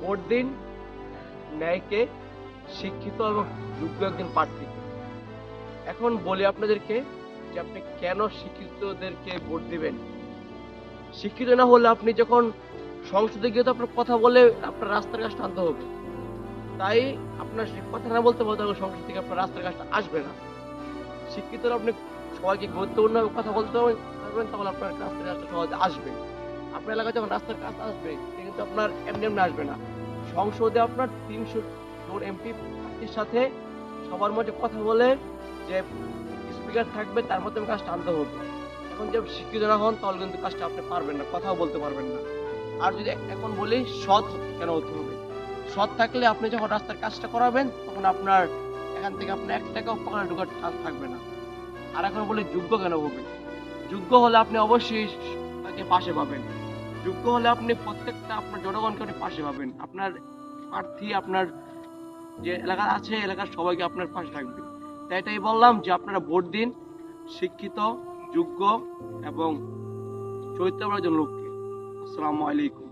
Vote দিন ন্যায়কে, শিক্ষিত এবং যোগ্য একজন প্রার্থীকে। এখন বলি আপনাদেরকে যে আপনি কেন শিক্ষিতদেরকে ভোট দিবেন। শিক্ষিত না হলে আপনি যখন সংসদে গিয়ে তো আপনার কথা বলে আপনার রাস্তার কাজটা আনতে হবে। তাই আপনার কথা না বলতে বলতে হবে সংসদ থেকে আপনার রাস্তার কাজটা আসবে না। শিক্ষিত হলে আপনি সবাইকে গুরুত্বপূর্ণভাবে কথা বলতে পারবেন, তখন আপনার রাস্তার কাজটা সহজে আসবে। আপনার এলাকায় যখন রাস্তার কাজ আসবে সে কিন্তু আপনার এমনি এমনি আসবে না। সংসদে আপনার ৩০০ জন এমপি প্রার্থীর সাথে সবার মধ্যে কথা বলে যে স্পিকার থাকবে তার মধ্যে কাজটা আনতে হবে। এখন যে শিক্ষিত না হন তাহলে কিন্তু কাজটা আপনি পারবেন না, কথাও বলতে পারবেন না। আর যদি এখন বলি সৎ কেন হতে হবে। সৎ থাকলে আপনি যখন রাস্তার কাজটা করাবেন তখন আপনার এখান থেকে আপনার ১ টাকাও পকেটে ঢোকার চান্স থাকবে না। আর এখন বলি যোগ্য কেন হবে। যোগ্য হলে আপনি অবশ্যই তাকে পাশে পাবেন। যোগ্য হলে আপনি প্রত্যেকটা আপনার জনগণকে আপনি পাশে পাবেন। আপনার প্রার্থী আপনার যে এলাকা আছে এলাকার সবাইকে আপনার পাশে থাকবে। তাই এটাই বললাম যে আপনারা ভোট দিন শিক্ষিত, যোগ্য এবং চরিত্রবান একজন লোককে। আসসালামু আলাইকুম।